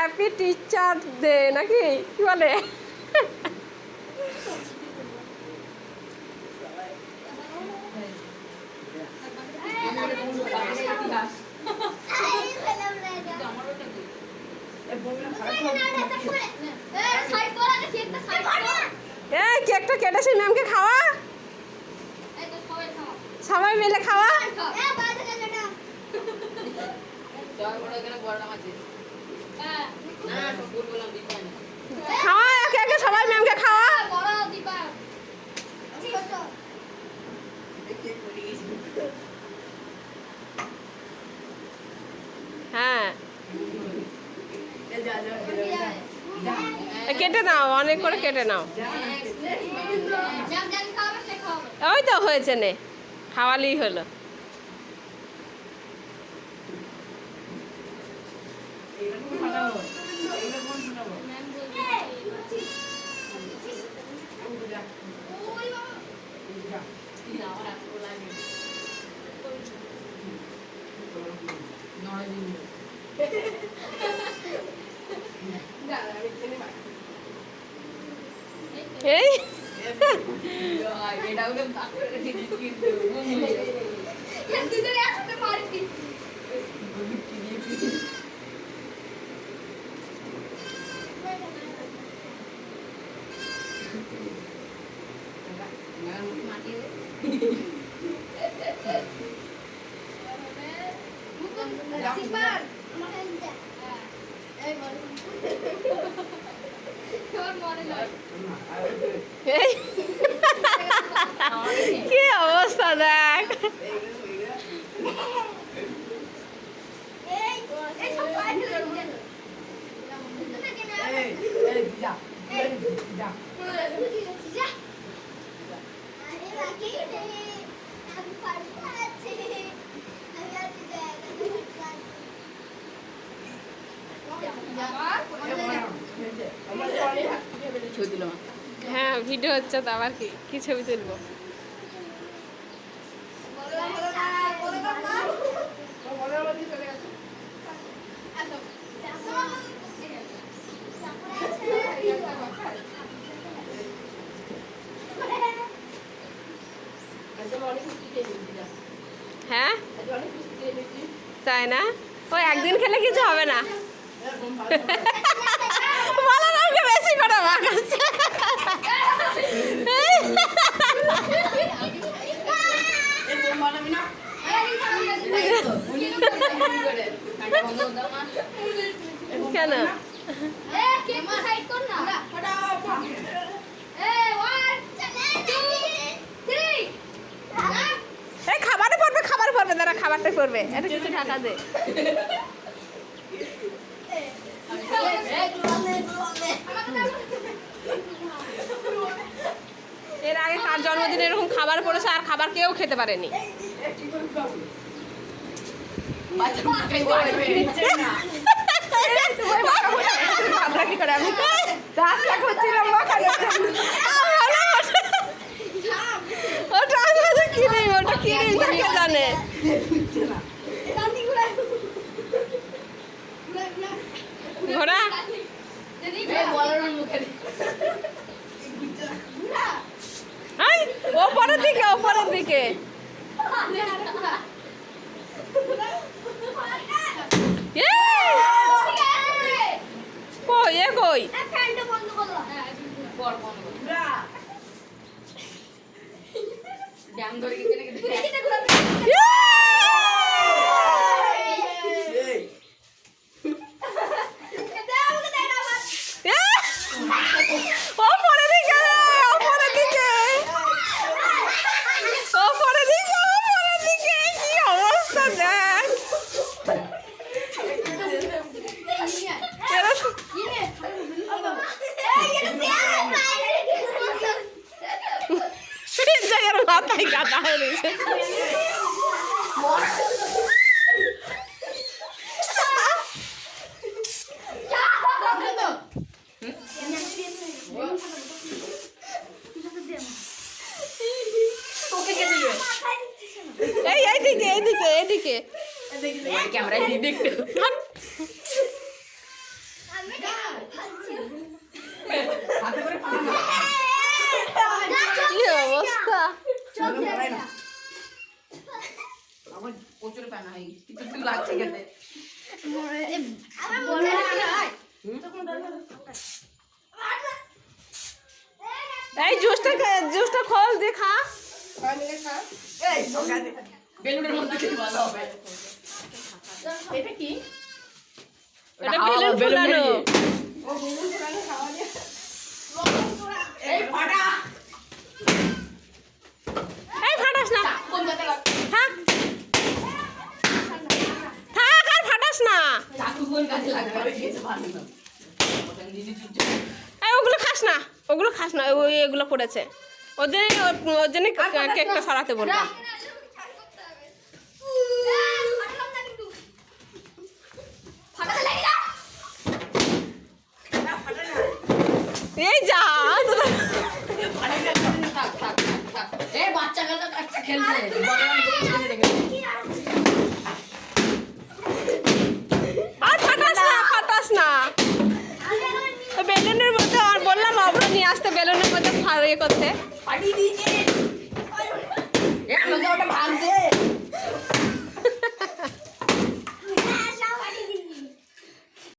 Happy teacher day নাকি কি বলে? এই কেকটা কেটেছি, ম্যামকে খাওয়া, সবাই মিলে খাওয়া। খাওয়া একে একে সবাই ম্যামকে খাওয়া। হ্যাঁ কেটে নাও, অনেক করে কেটে নাও। ওই তো হয়েছে, নে খাওয়ালেই হলো। এই কি অবস্থা দেখ। হ্যাঁ ভিডিও হচ্ছে তো, আবার কি কি ছবি তুলবো? হ্যাঁ তাই না? ওই একদিন খেলে কিছু হবে না। বলো না ওকে বেশি করে মাখাচ্ছে। কেন এই খাবারে পড়বে, খাবার পড়বে, দাঁড়া খাবারটা পড়বে, এটা কিছু ঢাকা দে। এর আগে কার জন্মদিনে এরকম খাবার পড়েছে আর খাবার কেউ খেতে পারেনি। ওটা কি জানে? ঘোড়া ওপরের দিকে, ওপরের দিকে। কই এ কই? মাথায় গাদা হয়ে রয়েছে। এই এইদিকে এইদিকে এইদিকে ক্যামেরায় দিয়ে দেখতে। কি অবস্থা! আমার প্রচুর পানা হয় কিছু লাগছে খেতে এই জুসটা খোল দিয়ে খা। বেলুনের মধ্যে খেতে ভালো হবে এটা কি এটা বেলুন ফুলানো। এই ফাটা এই ফাটাস না, কোন জায়গায় থাক থাক, আর ফাটাস না। চাকু কোন কাজে লাগবে খেতে ভালো না ওটা নিজে চুপ এই ওগুলো খাস না, ওগুলো খাস না, ওই এগুলো পড়েছে। ওদের ওর জন্য কেকটা সরাতে বললাম। এই যা এই বাচ্চা গেলে একটা খেলবে আর ফাটাস না, ফাটাস না। বেলুনের মধ্যে আর বললাম লবণ নিয়ে আসতে, বেলুনের মধ্যে ইয়ে করতে। পাঠিয়ে দিয়েছে